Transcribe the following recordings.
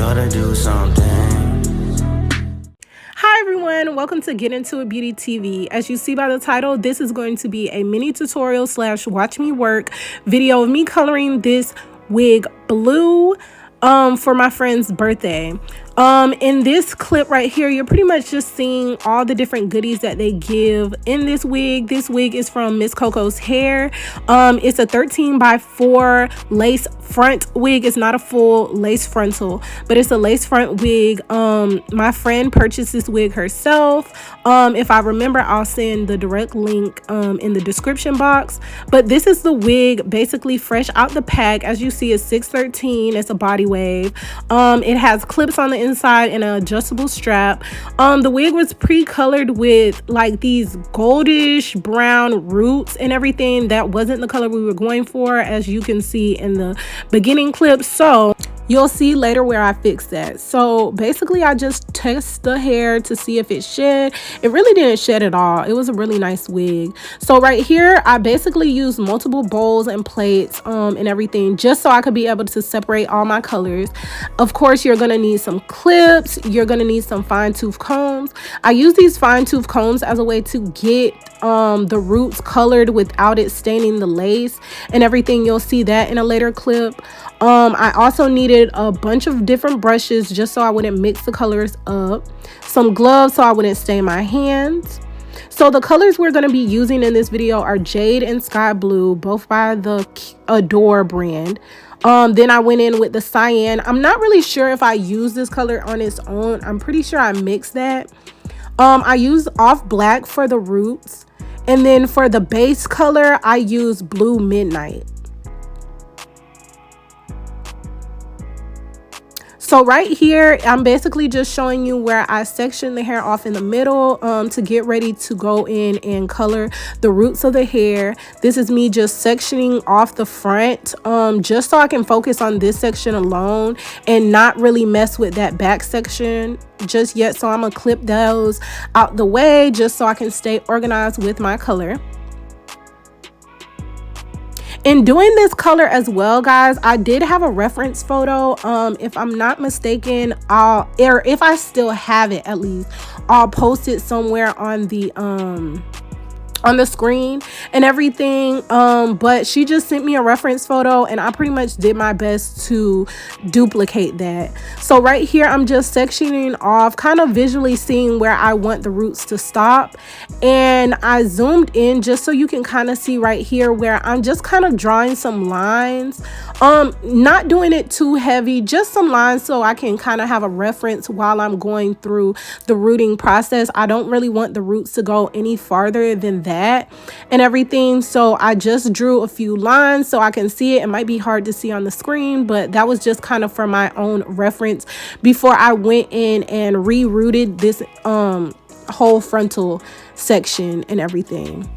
gotta do something. Hi everyone, welcome to Get Into It Beauty TV. As you see by the title, this is going to be a mini tutorial / watch me work video of me coloring this wig blue for my friend's birthday. In this clip right here, you're pretty much just seeing all the different goodies that they give in this wig. This wig is from Miss Coco's Hair. It's a 13x4 lace front wig. It's not a full lace frontal, but it's a lace front wig. My friend purchased this wig herself. If I remember, I'll send the direct link in the description box. But this is the wig basically fresh out the pack. As you see, it's 613. It's a body wave. It has clips on the inside and an adjustable strap. The wig was pre-colored with like these goldish brown roots and everything. That wasn't the color we were going for, as you can see in the beginning clip. So you'll see later where I fixed that. So basically I just test the hair to see if it shed. It really didn't shed at all. It was a really nice wig. So right here I basically used multiple bowls and plates and everything just so I could be able to separate all my colors. Of course, you're gonna need some clips. You're gonna need some fine tooth combs. I use these fine tooth combs as a way to get the roots colored without it staining the lace and everything. You'll see that in a later clip. I also needed a bunch of different brushes just so I wouldn't mix the colors up, some gloves so I wouldn't stain my hands. So the colors we're going to be using in this video are Jade and Sky Blue, both by the Adore brand. Then I went in with the Cyan. I'm not really sure if I use this color on its own. I'm pretty sure I mixed that. I used off black for the roots, and then for the base color I used Blue Midnight. So right here, I'm basically just showing you where I section the hair off in the middle to get ready to go in and color the roots of the hair. This is me just sectioning off the front just so I can focus on this section alone and not really mess with that back section just yet. So I'm gonna clip those out the way just so I can stay organized with my color. In doing this color as well, guys, I did have a reference photo. If I'm not mistaken, or if I still have it, at least I'll post it somewhere on the screen and everything. But she just sent me a reference photo and I pretty much did my best to duplicate that. So right here I'm just sectioning off, kind of visually seeing where I want the roots to stop, and I zoomed in just so you can kind of see right here where I'm just kind of drawing some lines, not doing it too heavy, just some lines so I can kind of have a reference while I'm going through the rooting process. I don't really want the roots to go any farther than that and everything, so I just drew a few lines so I can see it. It might be hard to see on the screen, but that was just kind of for my own reference before I went in and rerooted this whole frontal section and everything.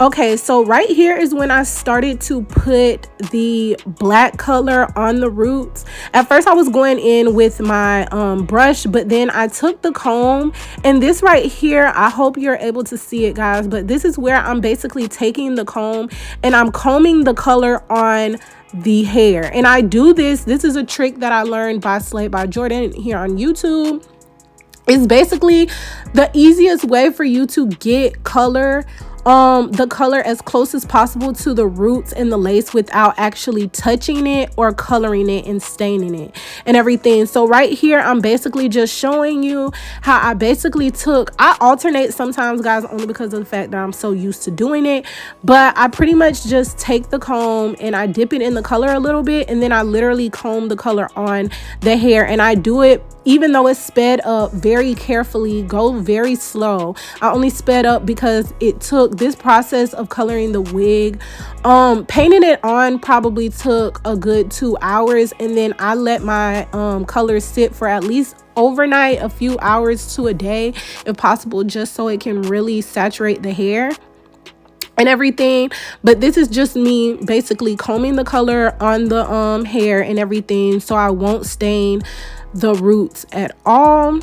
Okay, so right here is when I started to put the black color on the roots. At first I was going in with my brush, but then I took the comb, and this right here, I hope you're able to see it, guys, but this is where I'm basically taking the comb and I'm combing the color on the hair. And I do this is a trick that I learned by Slay by Jordan here on YouTube. It's basically the easiest way for you to get color, the color as close as possible to the roots and the lace without actually touching it or coloring it and staining it and everything. So right here I'm basically just showing you how I basically I alternate sometimes, guys, only because of the fact that I'm so used to doing it, but I pretty much just take the comb and I dip it in the color a little bit, and then I literally comb the color on the hair. And I do it, even though it's sped up, very carefully, go very slow. I only sped up because it took this process of coloring the wig, painting it on probably took a good 2 hours, and then I let my colors sit for at least overnight, a few hours to a day if possible, just so it can really saturate the hair and everything. But this is just me basically combing the color on the hair and everything so I won't stain the roots at all.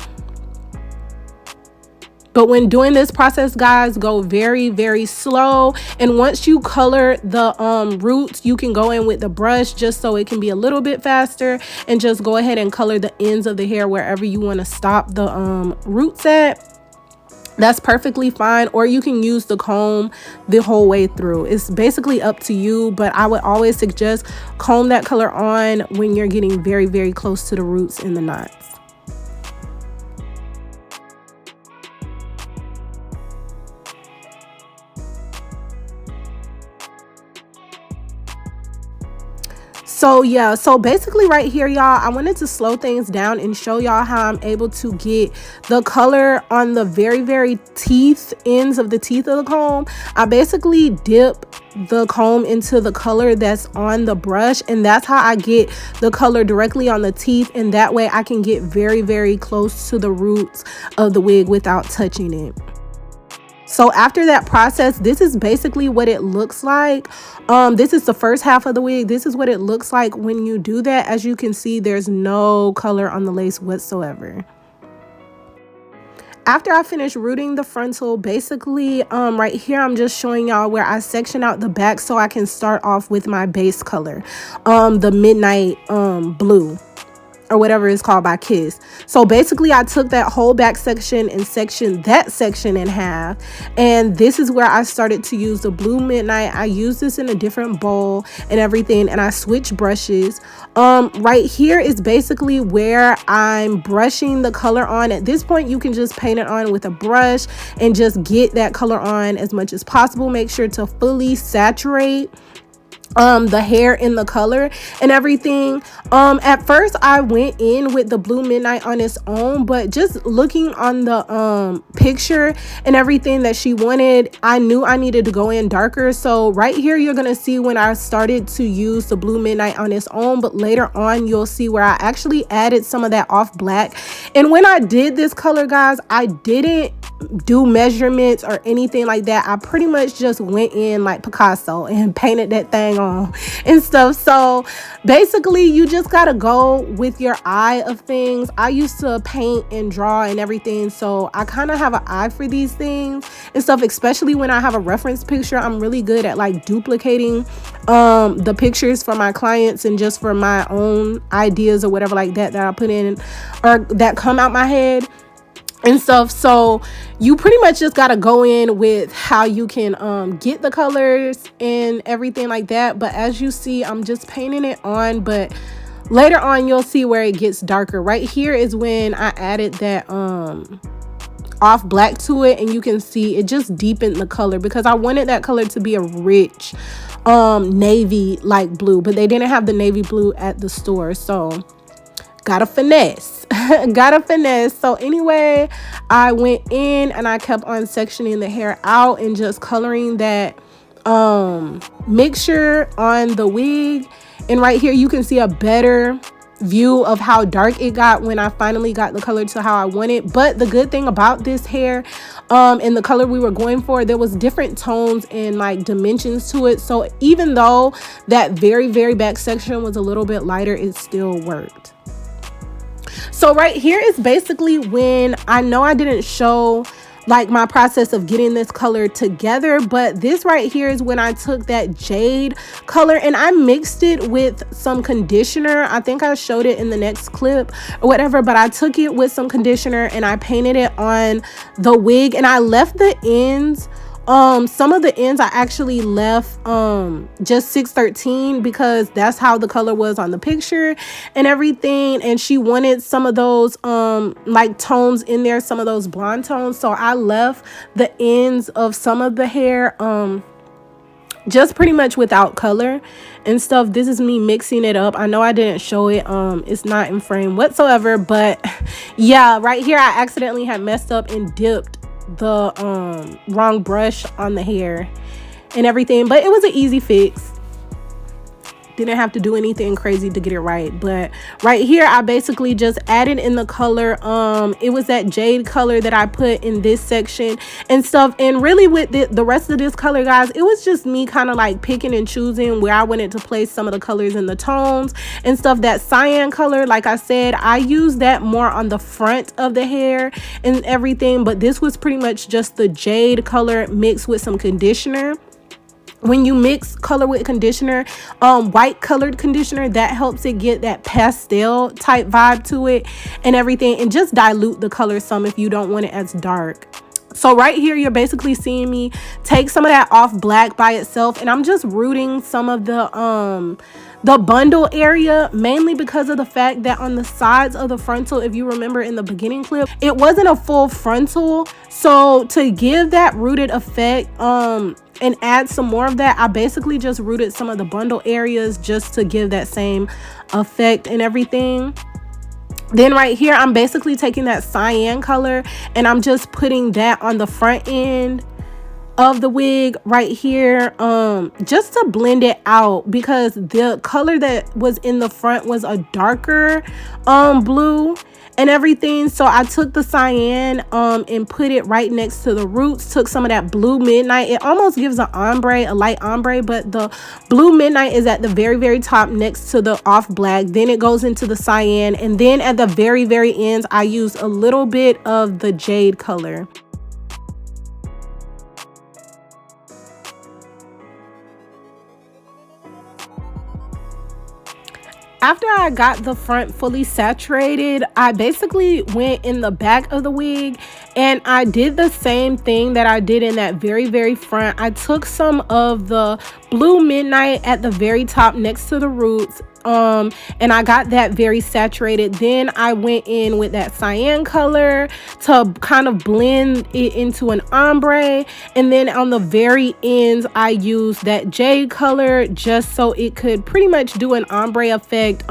But when doing this process, guys, go very, very slow. And once you color the roots, you can go in with the brush just so it can be a little bit faster, and just go ahead and color the ends of the hair wherever you want to stop the roots at. That's perfectly fine. Or you can use the comb the whole way through. It's basically up to you, but I would always suggest comb that color on when you're getting very, very close to the roots and the knots. So yeah, so basically right here, y'all, I wanted to slow things down and show y'all how I'm able to get the color on the very, very ends of the teeth of the comb. I basically dip the comb into the color that's on the brush, and that's how I get the color directly on the teeth, and that way I can get very, very close to the roots of the wig without touching it. So after that process, this is basically what it looks like. This is the first half of the wig. This is what it looks like when you do that. As you can see, there's no color on the lace whatsoever. After I finish rooting the frontal, basically right here, I'm just showing y'all where I section out the back so I can start off with my base color, the midnight blue, or whatever it's called by Kiss. So basically I took that whole back section and sectioned that section in half, and this is where I started to use the blue midnight. I used this in a different bowl and everything, and I switched brushes. Right here is basically where I'm brushing the color on. At this point, you can just paint it on with a brush and just get that color on as much as possible. Make sure to fully saturate the hair in the color and everything. At first I went in with the blue midnight on its own, but just looking on the picture and everything that she wanted, I knew I needed to go in darker. So right here, you're gonna see when I started to use the blue midnight on its own, but later on you'll see where I actually added some of that off black. And when I did this color, guys, I didn't do measurements or anything like that. I pretty much just went in like Picasso and painted that thing on and stuff. So basically you just gotta go with your eye of things. I used to paint and draw and everything, so I kind of have an eye for these things and stuff, especially when I have a reference picture. I'm really good at like duplicating the pictures for my clients and just for my own ideas or whatever like that I put in or that come out my head and stuff. So you pretty much just got to go in with how you can get the colors and everything like that. But as you see, I'm just painting it on, but later on you'll see where it gets darker. Right here is when I added that off black to it, and you can see it just deepened the color because I wanted that color to be a rich navy like blue, but they didn't have the navy blue at the store, so gotta finesse. Gotta finesse. So anyway, I went in and I kept on sectioning the hair out and just coloring that mixture on the wig. And right here you can see a better view of how dark it got when I finally got the color to how I wanted. But the good thing about this hair and the color we were going for, there was different tones and like dimensions to it. So even though that very, very back section was a little bit lighter, it still worked. So right here is basically when I know I didn't show like my process of getting this color together, but this right here is when I took that Jade color and I mixed it with some conditioner. I think I showed it in the next clip or whatever, but I took it with some conditioner and I painted it on the wig, and I left the ends, some of the ends I actually left just 613 because that's how the color was on the picture and everything, and she wanted some of those like tones in there, some of those blonde tones, so I left the ends of some of the hair just pretty much without color and stuff. This is me mixing it up. I know I didn't show it, it's not in frame whatsoever, but yeah, right here I accidentally had messed up and dipped the wrong brush on the hair and everything, but it was an easy fix. Didn't have to do anything crazy to get it right. But right here I basically just added in the color. It was that jade color that I put in this section and stuff. And really with the rest of this color, guys, it was just me kind of like picking and choosing where I wanted to place some of the colors and the tones and stuff. That cyan color, like I said, I used that more on the front of the hair and everything, but this was pretty much just the jade color mixed with some conditioner. When you mix color with conditioner, white colored conditioner, that helps it get that pastel type vibe to it and everything, and just dilute the color some if you don't want it as dark. So right here you're basically seeing me take some of that off black by itself, and I'm just rooting some of the bundle area, mainly because of the fact that on the sides of the frontal, if you remember in the beginning clip, it wasn't a full frontal. So to give that rooted effect and add some more of that, I basically just rooted some of the bundle areas just to give that same effect and everything. Then right here I'm basically taking that cyan color and I'm just putting that on the front end of the wig right here, just to blend it out, because the color that was in the front was a darker blue and everything. So I took the cyan and put it right next to the roots, took some of that blue midnight. It almost gives an ombre, a light ombre, but the blue midnight is at the very top next to the off black. Then it goes into the cyan, and then at the very ends I used a little bit of the jade color. After I got the front fully saturated, I basically went in the back of the wig and I did the same thing that I did in that very front. I took some of the blue midnight at the very top next to the roots, and I got that very saturated. Then I went in with that cyan color to kind of blend it into an ombre, and then on the very ends I used that jade color just so it could pretty much do an ombre effect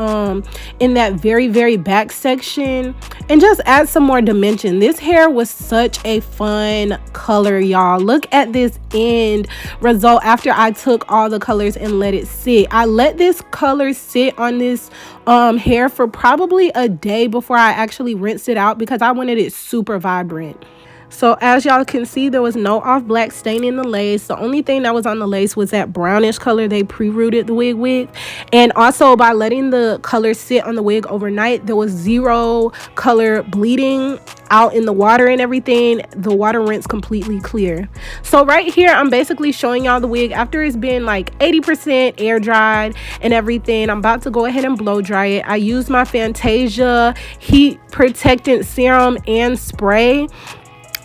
in that very back section and just add some more dimension. This hair was such a fun color, y'all. Look at this end result after I took all the colors and let it sit. I let this color sit on this hair for probably a day before I actually rinsed it out because I wanted it super vibrant. So as y'all can see, there was no off black stain in the lace. The only thing that was on the lace was that brownish color they pre-rooted the wig with. And also by letting the color sit on the wig overnight, there was zero color bleeding out in the water and everything. The water rinsed completely clear. So right here I'm basically showing y'all the wig after it's been like 80% air dried and everything. I'm about to go ahead and blow dry it. I used my Fantasia heat protectant serum and spray.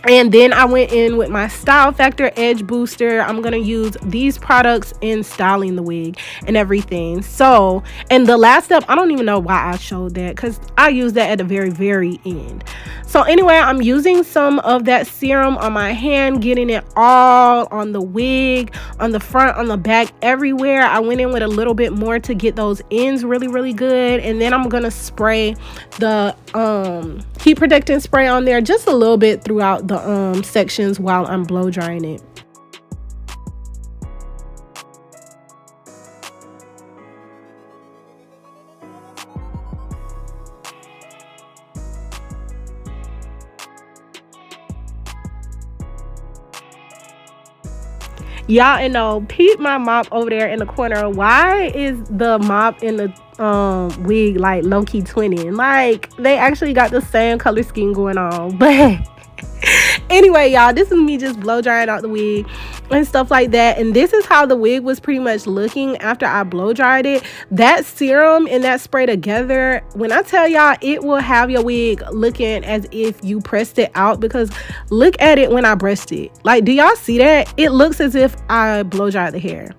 And then I went in with my Style Factor Edge Booster. I'm going to use these products in styling the wig and everything. So, and the last step, I don't even know why I showed that because I used that at the very end. So anyway, I'm using some of that serum on my hand, getting it all on the wig, on the front, on the back, everywhere. I went in with a little bit more to get those ends really good. And then I'm going to spray the heat protectant spray on there just a little bit throughout the sections while I'm blow drying it. Y'all know, peep my mop over there in the corner. Why is the mop in the wig like low-key twinning? Like they actually got the same color scheme going on. But anyway, y'all, this is me just blow drying out the wig and stuff like that. And this is how the wig was pretty much looking after I blow dried it. That serum and that spray together, when I tell y'all, it will have your wig looking as if you pressed it out, because look at it when I brushed it. Like, do y'all see that? It looks as if I blow dried the hair.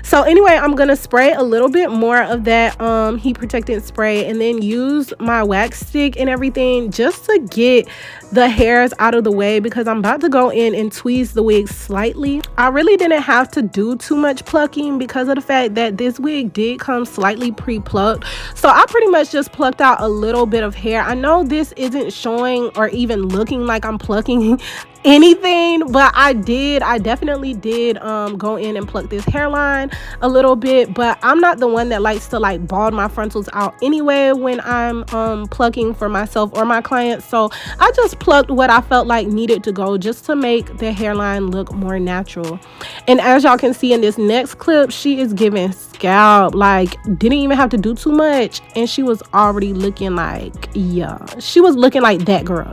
So anyway, I'm gonna spray a little bit more of that heat protectant spray and then use my wax stick and everything just to get the hairs out of the way, because I'm about to go in and tweeze the wig slightly. I really didn't have to do too much plucking because of the fact that this wig did come slightly pre-plucked. So I pretty much just plucked out a little bit of hair. I know this isn't showing or even looking like I'm plucking anything, but I definitely did go in and pluck this hairline. hairline a little bit, but I'm not the one that likes to like bald my frontals out anyway when I'm plucking for myself or my clients. So I just plucked what I felt like needed to go just to make the hairline look more natural. And as y'all can see in this next clip, she is giving scalp, like didn't even have to do too much, and she was already looking like, yeah, she was looking like that girl.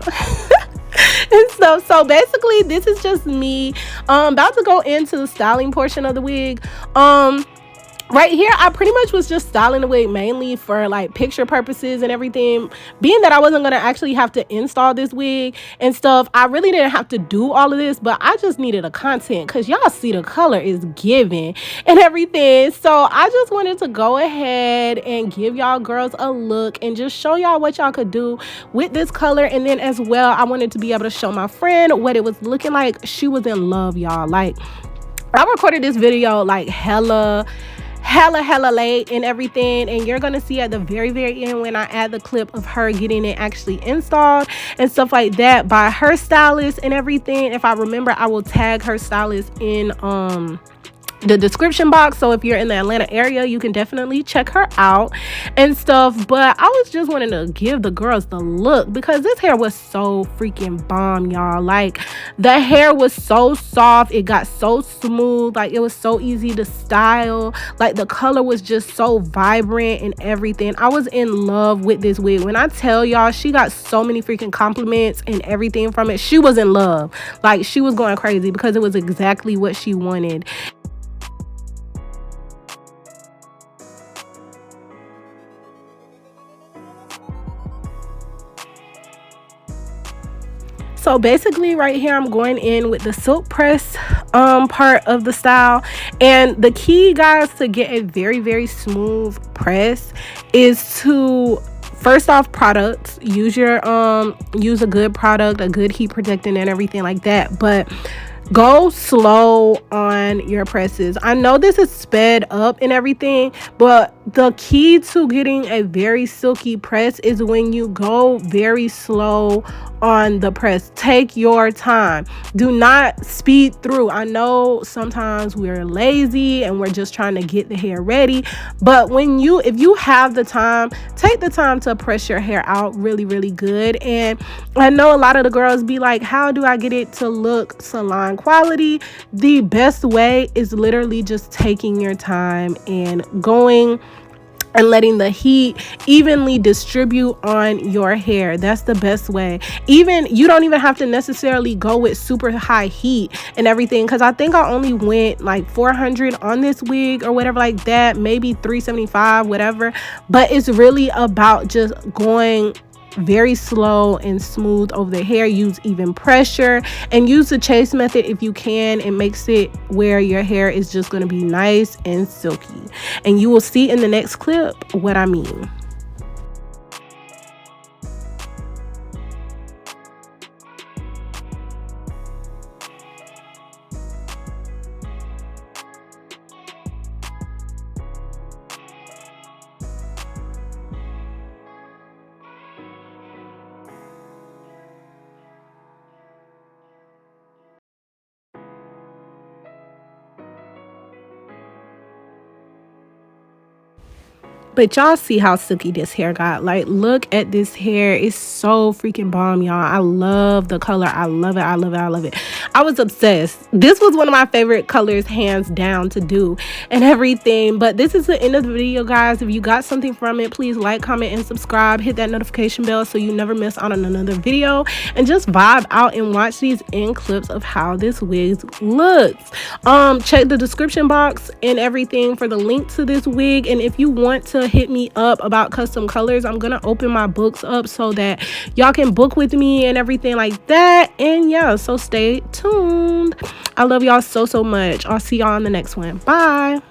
And stuff. So basically this is just me about to go into the styling portion of the wig. Right here, I pretty much was just styling the wig mainly for like picture purposes and everything. Being that I wasn't going to actually have to install this wig and stuff, I really didn't have to do all of this, but I just needed a content because y'all see the color is giving and everything. So I just wanted to go ahead and give y'all girls a look and just show y'all what y'all could do with this color. And then as well, I wanted to be able to show my friend what it was looking like. She was in love, y'all. Like, I recorded this video like hella late and everything, and you're gonna see at the very end when I add the clip of her getting it actually installed and stuff like that by her stylist and everything. If I remember, I will tag her stylist in the description box, so if you're in the Atlanta area, you can definitely check her out and stuff. But I was just wanting to give the girls the look because this hair was so freaking bomb, y'all. Like, the hair was so soft, it got so smooth, like it was so easy to style, like the color was just so vibrant and everything. I was in love with this wig. When I tell y'all, she got so many freaking compliments and everything from it. She was in love, like she was going crazy because it was exactly what she wanted. So basically right here, I'm going in with the silk press part of the style. And the key, guys, to get a very smooth press is to, first off, products. Use a good product, a good heat protectant and everything like that. But go slow on your presses. I know this is sped up and everything, but the key to getting a very silky press is when you go very slow on the press. Take your time. Do not speed through. I know sometimes we're lazy and we're just trying to get the hair ready, but if you have the time, take the time to press your hair out really good. And I know a lot of the girls be like, how do I get it to look salon quality? The best way is literally just taking your time and going and letting the heat evenly distribute on your hair. That's the best way. Even you don't even have to necessarily go with super high heat and everything, because I think I only went like 400 on this wig or whatever like that, maybe 375, whatever. But it's really about just going very slow and smooth over the hair. Use even pressure and use the chase method if you can. It makes it where your hair is just going to be nice and silky, and you will see in the next clip what I mean. But y'all see how silky this hair got. Like, look at this hair. It's so freaking bomb, y'all. I love the color. I love it. I love it. I was obsessed. This was one of my favorite colors, hands down, to do and everything. But this is the end of the video, guys. If you got something from it, please like, comment, and subscribe. Hit that notification bell so you never miss out on another video. And just vibe out and watch these end clips of how this wig looks. Check the description box and everything for the link to this wig. And if you want to hit me up about custom colors, I'm gonna open my books up so that y'all can book with me and everything like that. And yeah, so stay tuned. I love y'all so much. I'll see y'all on the next one. Bye.